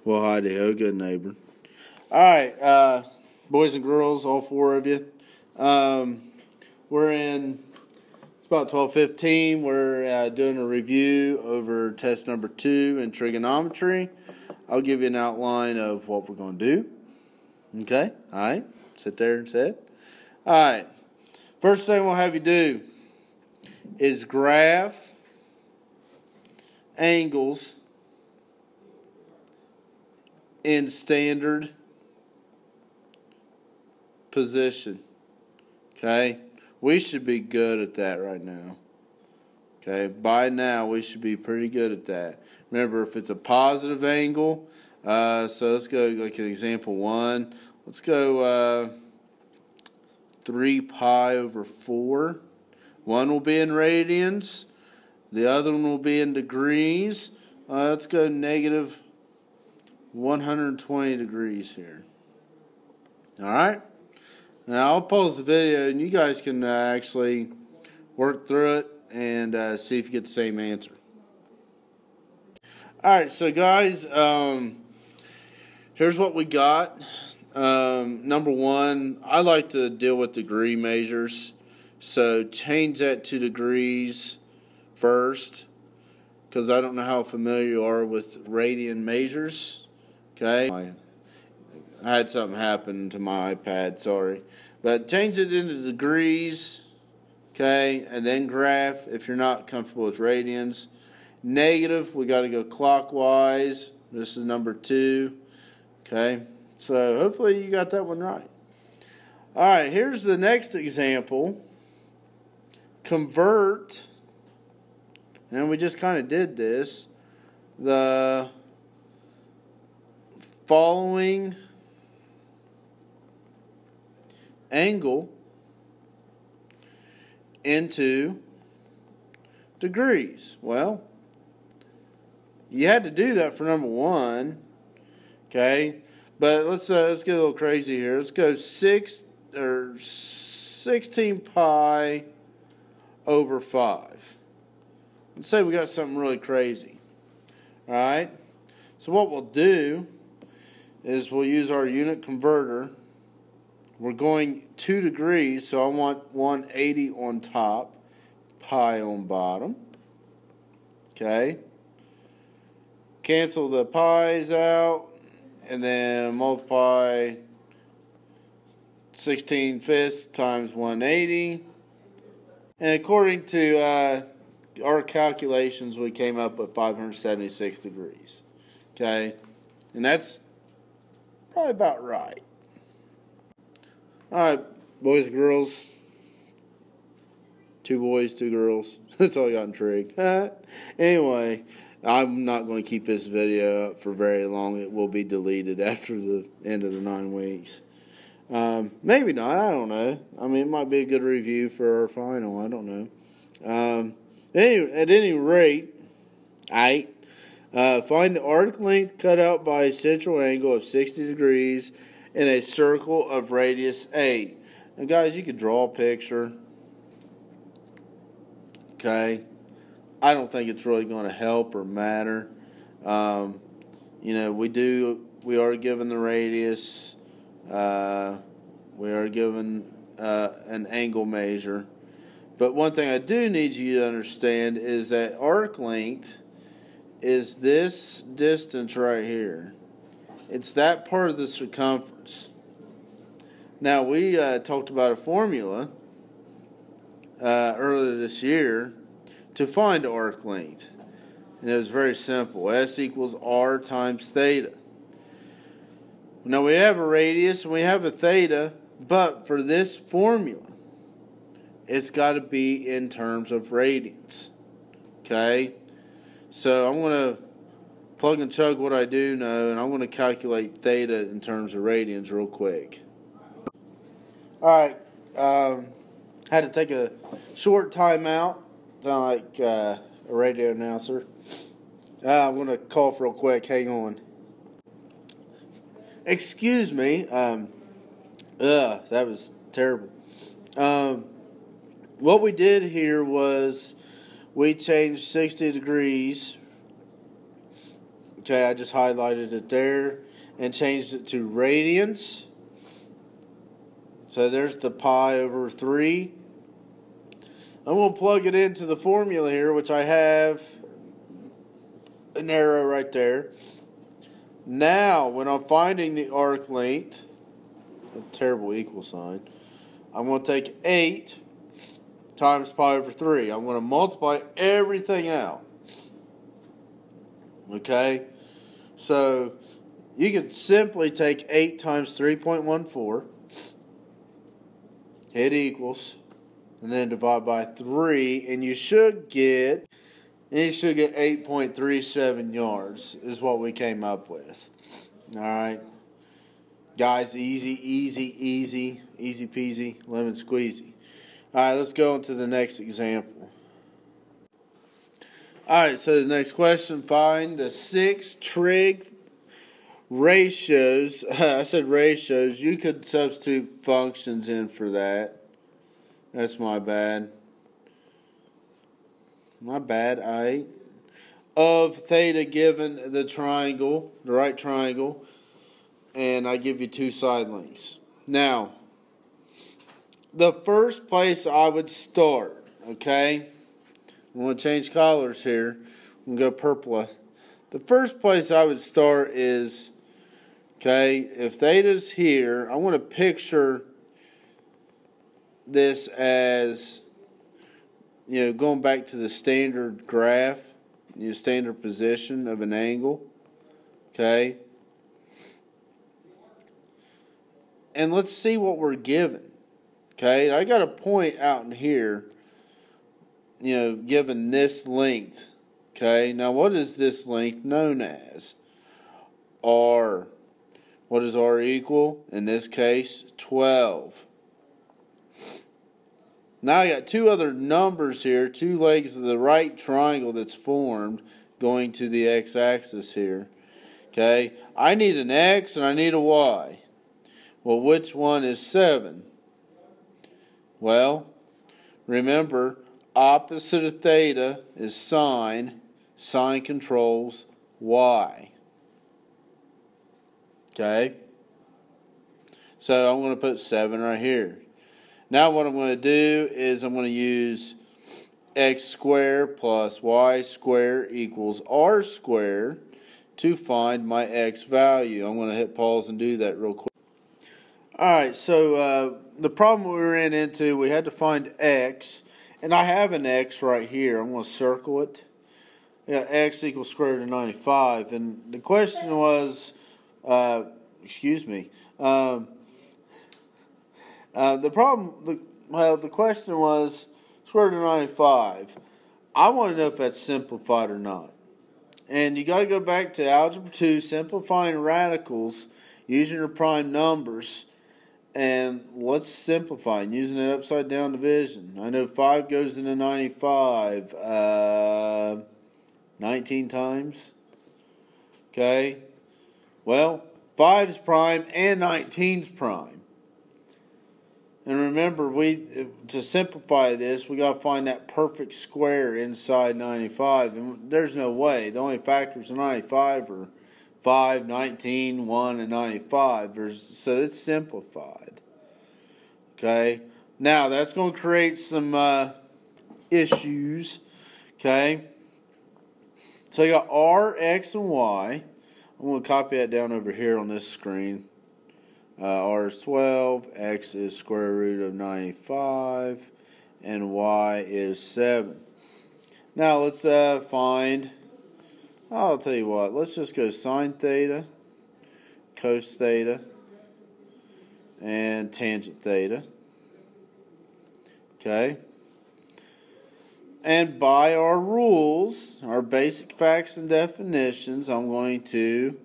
Well, hi-de-ho, good neighbor. All right, boys and girls, all four of you. We're in, it's about 12:15. We're doing a review over test number 2 in trigonometry. I'll give you an outline of what we're going to do. Okay, all right, sit there and say it. All right, first thing we'll have you do is graph angles in standard position. Okay, we should be good at that right now. Okay, by now we should be pretty good at that. Remember, if it's a positive angle, so let's go like an example 1. Let's go 3 pi over 4. One will be in radians. The other one will be in degrees. Let's go negative 120 degrees here. All right. Now I'll pause the video and you guys can actually work through it and see if you get the same answer. All right, so guys, here's what we got. Number 1, I like to deal with degree measures, so change that to degrees first, because I don't know how familiar you are with radian measures. Okay, I had something happen to my iPad, sorry, but change it into degrees. Okay, and then graph if you're not comfortable with radians. Negative, we got to go clockwise. This is number 2. Okay, so hopefully you got that one right. All right, here's the next example. Convert, and we just kind of did this, the following angle into degrees. Well, you had to do that for number 1, okay? But let's get a little crazy here. Let's go 16 pi over 5. Let's say we got something really crazy. All right? So what we'll do is we'll use our unit converter. We're going 2 degrees, so I want 180 on top, pi on bottom. Okay? Cancel the pi's out, and then multiply 16/5 times 180. And according to our calculations, we came up with 576 degrees. Okay? And that's probably about right. All right, boys and girls. 2 boys, 2 girls. That's all I got in Trig. Anyway, I'm not going to keep this video up for very long. It will be deleted after the end of the 9 weeks. Maybe not. I don't know. I mean, it might be a good review for our final. I don't know. At any rate, find the arc length cut out by a central angle of 60 degrees in a circle of radius 8. Now, guys, you could draw a picture. Okay, I don't think it's really going to help or matter. You know, we are given the radius. We are given an angle measure. But one thing I do need you to understand is that arc length is this distance right here. It's that part of the circumference. Now, we talked about a formula earlier this year to find arc length. And it was very simple. S equals R times theta. Now, we have a radius and we have a theta, but for this formula, it's got to be in terms of radians. Okay? So I'm going to plug and chug what I do know, and I'm going to calculate theta in terms of radians real quick. All right. Had to take a short time out. Sound like a radio announcer. I'm going to cough real quick. Hang on. Excuse me. That was terrible. What we did here was we changed 60 degrees Okay, I just highlighted it there and changed it to radians. So there's the pi over 3. I'm going to plug it into the formula here, which I have an arrow right there. Now, when I'm finding the arc length, a terrible equal sign, I'm going to take 8 times pi over 3. I'm going to multiply everything out. Okay? So, you can simply take 8 times 3.14, hit equals, and then divide by 3, and you should get 8.37 yards is what we came up with. All right. Guys, easy peasy, lemon squeezy. All right, let's go on to the next example. All right, so the next question, find the 6 trig ratios. I said ratios. You could substitute functions in for that. That's my bad. Of theta given the triangle, the right triangle, and I give you 2 side lengths. Now, the first place I would start, okay? I'm going to change colors here. I'm going to go purple. The first place I would start is, okay, if theta's here, I want to picture this as, going back to the standard graph, standard position of an angle, okay? And let's see what we're given, okay? I got a point out in here, given this length, okay? Now, what is this length known as? R. What does R equal? In this case, 12. Now I got 2 other numbers here, 2 legs of the right triangle that's formed going to the x-axis here. Okay, I need an x and I need a y. Well, which one is 7? Well, remember, opposite of theta is sine. Sine controls y. Okay, so I'm going to put 7 right here. Now what I'm going to do is I'm going to use x squared plus y squared equals r squared to find my x value. I'm going to hit pause and do that real quick. Alright, so the problem we ran into, we had to find x, and I have an x right here. I'm going to circle it. Yeah, x equals square root of 95, and the question was, the question was square root of 95. I want to know if that's simplified or not. And you got to go back to Algebra 2, simplifying radicals using your prime numbers. And let's simplify using an upside down division. I know 5 goes into 95 19 times. Okay. Well, 5 is prime and 19 is prime. And remember, to simplify this, we got to find that perfect square inside 95. And there's no way. The only factors in 95 are 5, 19, 1, and 95. So it's simplified. Okay. Now, that's going to create some issues. Okay. So you got R, X, and Y. I'm going to copy that down over here on this screen. R is 12, X is square root of 95, and Y is 7. Now let's find, I'll tell you what, let's just go sine theta, cos theta, and tangent theta. Okay. And by our rules, our basic facts and definitions, I'm going to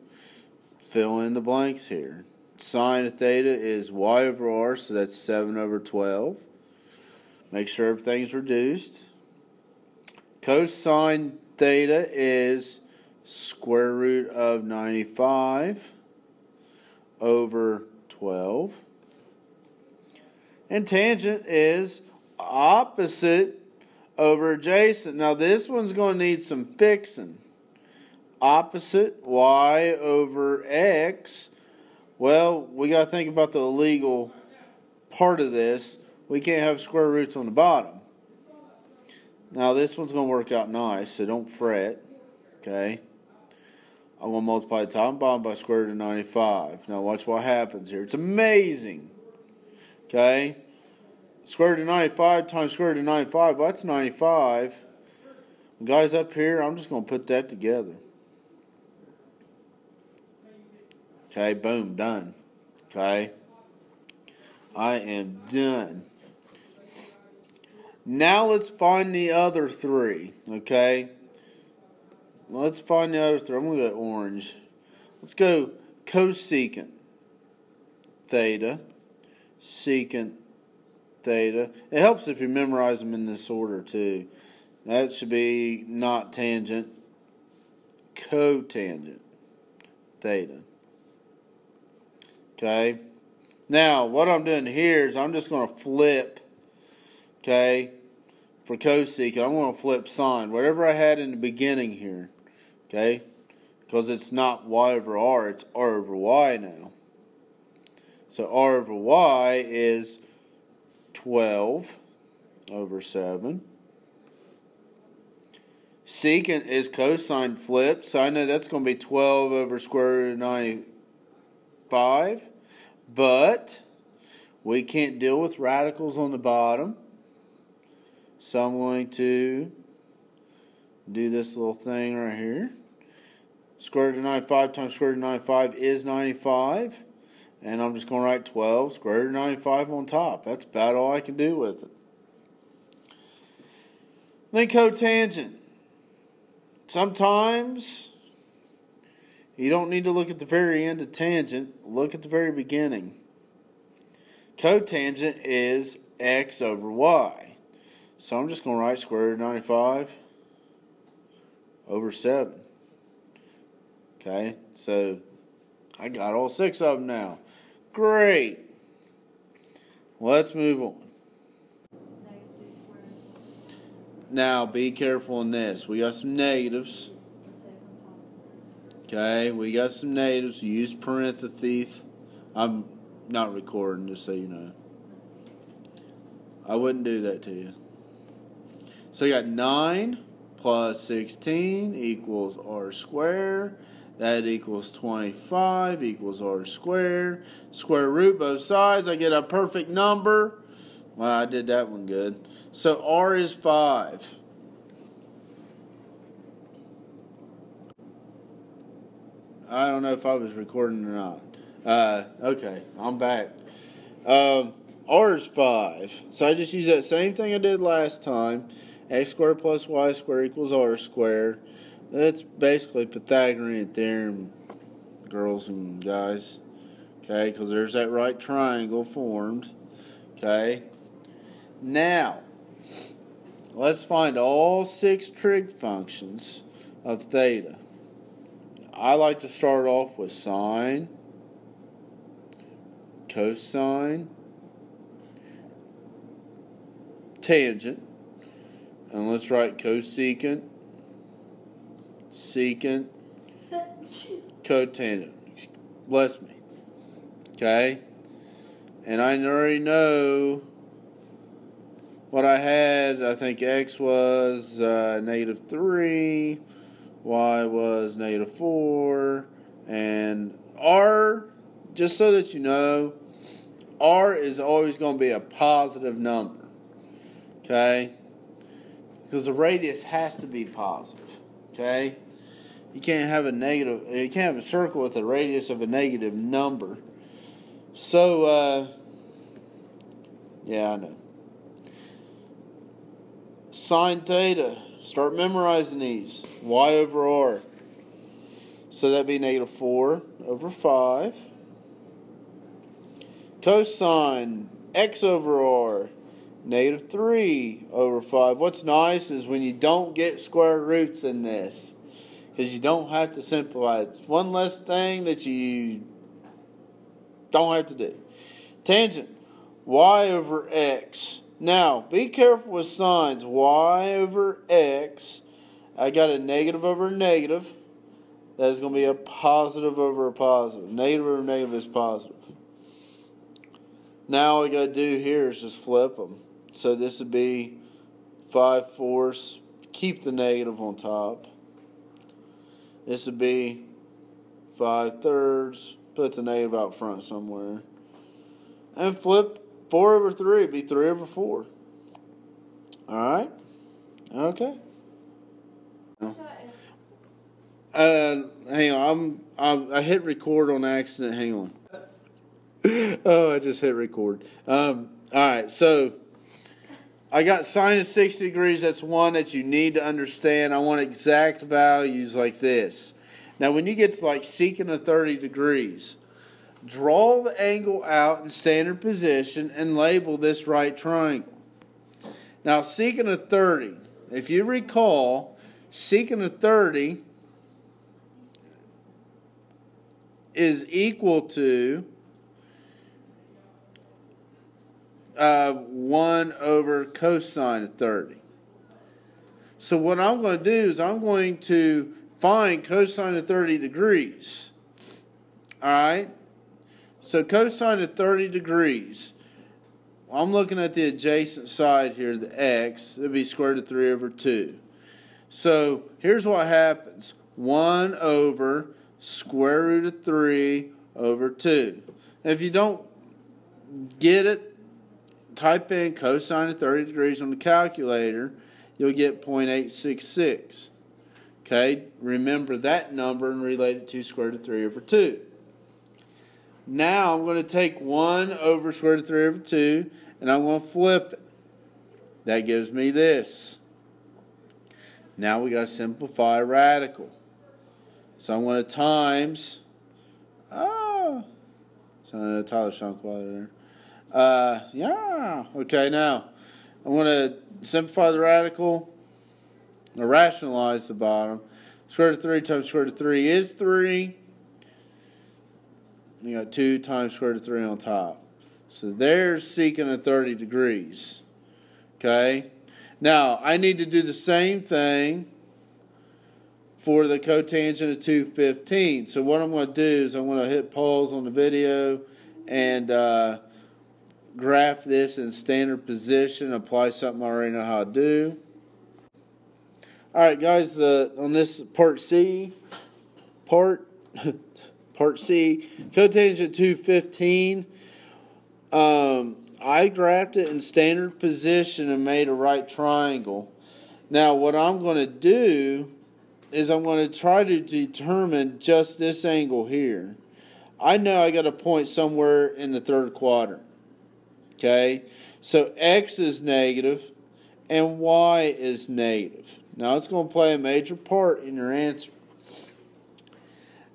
fill in the blanks here. Sine of theta is y over r, so that's 7 over 12. Make sure everything's reduced. Cosine theta is square root of 95 over 12. And tangent is opposite over adjacent. Now this one's going to need some fixing. opposite y over x. Well, we got to think about the illegal part of this. We can't have square roots on the bottom. Now, this one's going to work out nice, so don't fret. Okay? I'm going to multiply the top and bottom by square root of 95. Now, watch what happens here. It's amazing. Okay? Square root of 95 times square root of 95, well, that's 95. Guys up here, I'm just going to put that together. Okay, boom, done. Okay? I am done. Now let's find the other three. Okay? Let's find the other three. I'm going to go orange. Let's go cosecant theta, secant theta. It helps if you memorize them in this order too. That should be not tangent, cotangent theta. Okay? Now, what I'm doing here is I'm just going to flip, okay, for cosecant. I'm going to flip sine. Whatever I had in the beginning here, okay, because it's not y over r, it's r over y now. So r over y is 12 over 7. Secant is cosine flipped, so I know that's going to be 12 over square root of 95. But we can't deal with radicals on the bottom. So I'm going to do this little thing right here. Square root of 95 times square root of 95 is 95. And I'm just going to write 12 square root of 95 on top. That's about all I can do with it. Then cotangent. Sometimes you don't need to look at the very end of tangent. Look at the very beginning. Cotangent is x over y. So I'm just going to write square root of 95 over 7. Okay, so I got all 6 of them now. Great. Let's move on. Now, be careful in this. We got some negatives. Okay, we got some negatives. Use parentheses. I'm not recording, just so you know. I wouldn't do that to you. So you got 9 plus 16 equals r squared. That equals 25 equals r squared. Square root both sides. I get a perfect number. Well, I did that one good. So r is 5. I don't know if I was recording or not. Okay, I'm back. R is 5. So I just use that same thing I did last time. X squared plus y squared equals r squared. That's basically Pythagorean theorem, girls and guys. Okay, because there's that right triangle formed. Okay. Now, let's find all 6 trig functions of theta. I like to start off with sine, cosine, tangent, and let's write cosecant, secant, cotangent. Bless me. Okay? And I already know what I had. I think x was negative 3, y was negative 4, and r, just so that you know, r is always going to be a positive number. Okay? Because the radius has to be positive. Okay? You can't have a circle with a radius of a negative number. So, yeah, I know. Sine theta. Start memorizing these. Y over r. So that'd be negative 4 over 5. Cosine x over r. Negative 3 over 5. What's nice is when you don't get square roots in this, because you don't have to simplify. It's one less thing that you don't have to do. Tangent, y over x. Now, be careful with signs. Y over x. I got a negative over negative. that is going to be a positive over a positive. Negative over negative is positive. Now all we got to do here is just flip them. So this would be 5/4. Keep the negative on top. This would be 5/3. Put the negative out front somewhere. And flip 4 over 3 would be 3 over 4. Alright? Okay. Hang on. I hit record on accident. Hang on. Oh, I just hit record. Alright, so I got sine of 60 degrees. That's one that you need to understand. I want exact values like this. Now, when you get to like secant of 30 degrees, draw the angle out in standard position and label this right triangle. Now, secant of 30, if you recall, secant of 30 is equal to 1 over cosine of 30. So what I'm going to do is I'm going to find cosine of 30 degrees. Alright? So cosine of 30 degrees. I'm looking at the adjacent side here, the x. It would be square root of 3 over 2. So here's what happens. 1 over square root of 3 over 2. Now, if you don't get it, type in cosine of 30 degrees on the calculator. You'll get 0.866. Okay, remember that number and relate it to square root of 3 over 2. Now I'm going to take 1 over square root of 3 over 2 and I'm going to flip it. That gives me this. Now we got to simplify a radical. So I'm going to times. So Tyler Shunkwater there. Yeah. Okay, now I'm going to simplify the radical. Or rationalize the bottom. Square root of 3 times square root of 3 is 3. You got 2 times square root of 3 on top. So there's secant of 30 degrees. Okay? Now, I need to do the same thing for the cotangent of 215. So what I'm going to do is I'm going to hit pause on the video and graph this in standard position, apply something I already know how to do. Alright guys, on this part C, cotangent 215, I graphed it in standard position and made a right triangle. Now what I'm going to do is I'm going to try to determine just this angle here. I know I got a point somewhere in the third quadrant. Okay, so X is negative and Y is negative. Now it's going to play a major part in your answer.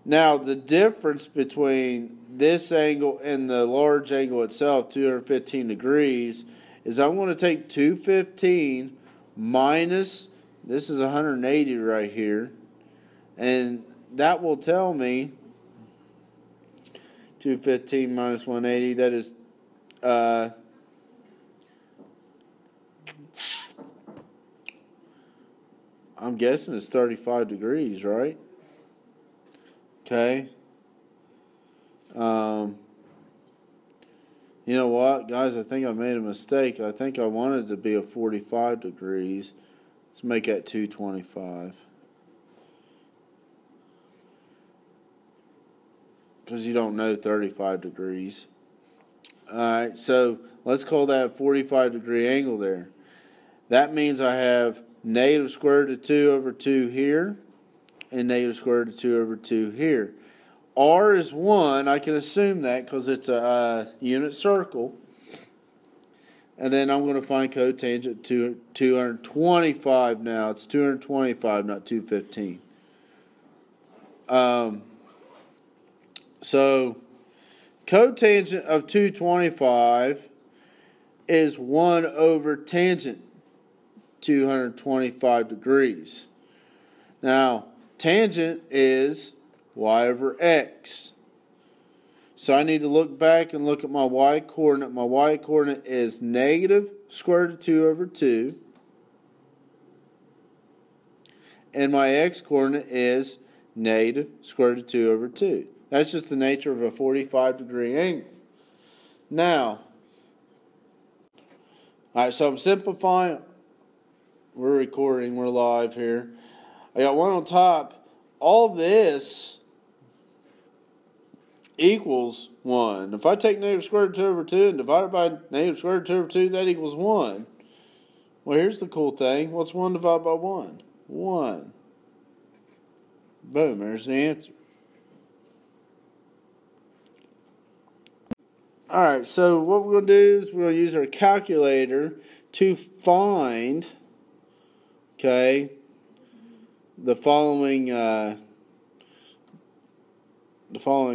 Now the difference between this angle and the large angle itself, 215 degrees, is I'm going to take 215 minus, this is 180 right here, and that will tell me 215 minus 180, that is I'm guessing it's 35 degrees, right? Okay. You know what, guys? I think I made a mistake. I think I wanted it to be a 45 degrees. Let's make that 225. Because you don't know 35 degrees. Alright, so let's call that a 45 degree angle there. That means I have negative square root of 2 over 2 here and negative square root of 2 over 2 here. R is 1. I can assume that because it's a unit circle. And then I'm going to find cotangent 225 now. It's 225, not 215. So cotangent of 225 is 1 over tangent 225 degrees. Now, tangent is y over x. So I need to look back and look at my y coordinate. My y coordinate is negative square root of 2 over 2. And my x coordinate is negative square root of 2 over 2. That's just the nature of a 45-degree angle. Now, all right, so I'm simplifying. We're recording. We're live here. I got 1 on top. All this equals 1. If I take negative square root of 2 over 2 and divide it by negative square root of 2 over 2, that equals 1. Well, here's the cool thing. What's 1 divided by 1? 1. Boom, there's the answer. Alright, so what we're going to do is we're going to use our calculator to find, okay, the following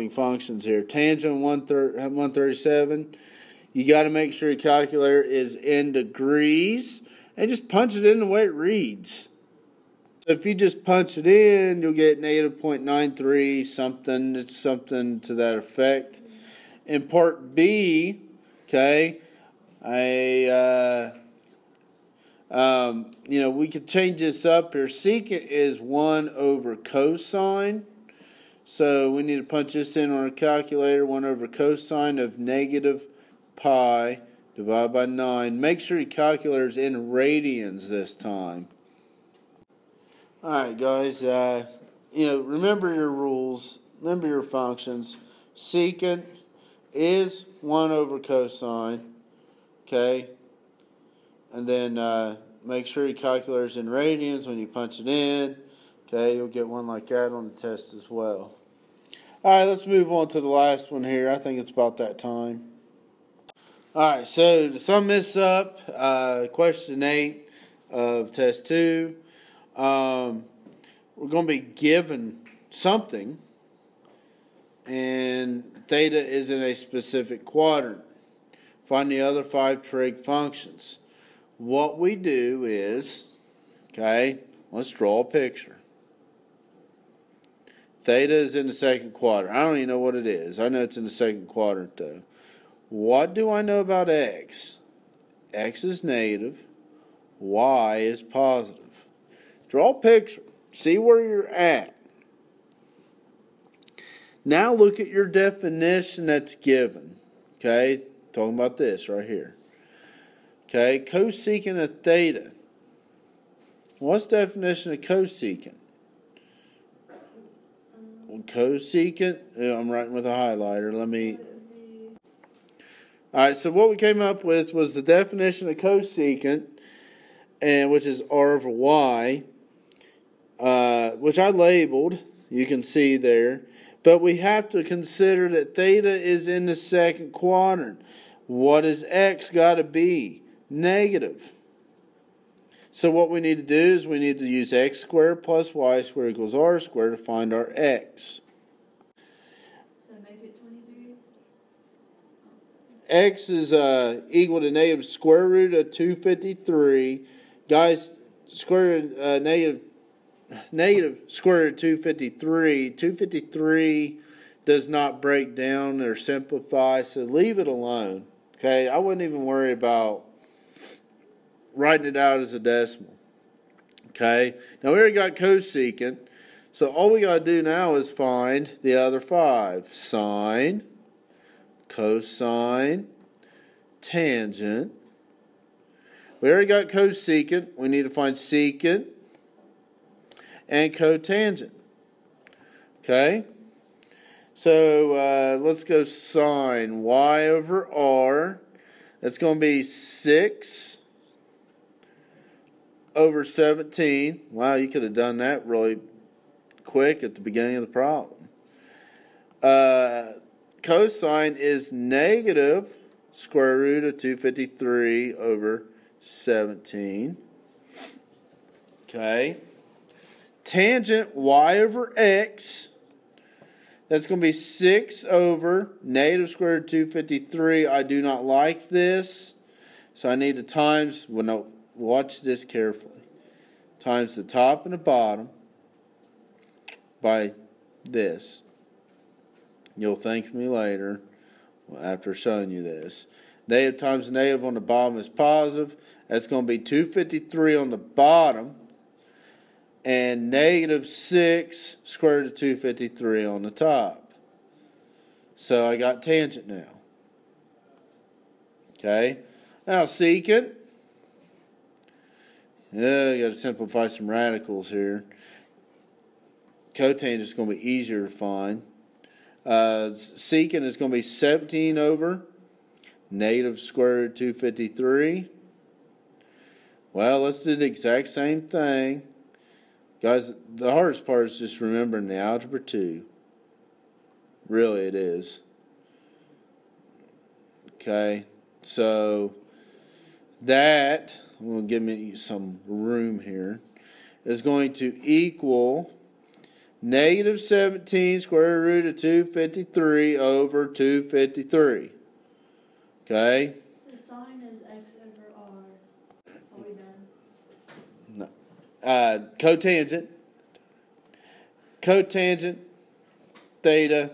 functions here. Tangent 137. You got to make sure your calculator is in degrees and just punch it in the way it reads. So if you just punch it in, you'll get negative 0.93 something. It's something to that effect. In part B, okay, we could change this up here. Secant is 1 over cosine. So we need to punch this in on our calculator. 1 over cosine of negative pi divided by 9. Make sure your calculator is in radians this time. Alright guys, remember your rules. Remember your functions. Secant is 1 over cosine. Okay. And then make sure your calculator is in radians when you punch it in. Okay, you'll get one like that on the test as well. Alright, let's move on to the last one here. I think it's about that time. Alright, so to sum this up, question 8 of test 2, we're going to be given something, and theta is in a specific quadrant. Find the other 5 trig functions. What we do is, okay, let's draw a picture. Theta is in the second quadrant. I don't even know what it is. I know it's in the second quadrant though. What do I know about x? X is negative. Y is positive. Draw a picture. See where you're at. Now look at your definition that's given. Okay? Talking about this right here. Okay? Cosecant of theta. What's the definition of cosecant? Cosecant. I'm writing with a highlighter. Alright, so what we came up with was the definition of cosecant, and which is r over y, which I labeled. You can see there. But we have to consider that theta is in the second quadrant. What is x got to be? Negative. So what we need to do is we need to use x squared plus y squared equals r squared to find our x. So make it 23? X is equal to negative square root of 253. Guys, negative square root of 253. 253 does not break down or simplify, so leave it alone. Okay, I wouldn't even worry about writing it out as a decimal. Okay, now we already got cosecant, so all we got to do now is find the other 5. Sine, cosine, tangent. We already got cosecant. We need to find secant and cotangent. Okay, so let's go sine. Y over r. That's going to be 6 over 17. Wow, you could have done that really quick at the beginning of the problem. Cosine is negative square root of 253 over 17. Okay. Tangent y over x. That's going to be 6 over negative square root of 253. I do not like this, so I need to times, well, no, watch this carefully, times the top and the bottom by this. You'll thank me later after showing you this. Negative times negative on the bottom is positive. That's going to be 253 on the bottom. and negative 6 square root of 253 on the top. So I got tangent now. Okay, now secant. Yeah, I got to simplify some radicals here. Cotangent is going to be easier to find. Secant is going to be 17 over negative square root of 253. Well, let's do the exact same thing. Guys, the hardest part is just remembering the algebra 2. Really, it is. Okay, so that, will give me some room here, is going to equal negative 17 square root of 253 over 253. Okay? So sine is x over r. Are we done? No. Cotangent, theta.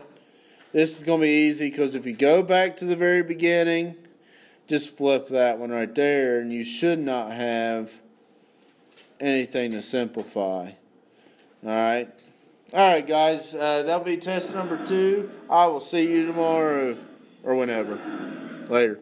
This is going to be easy because if you go back to the very beginning, just flip that one right there, and you should not have anything to simplify. All right? All right, guys. That'll be test number 2. I will see you tomorrow or whenever. Later.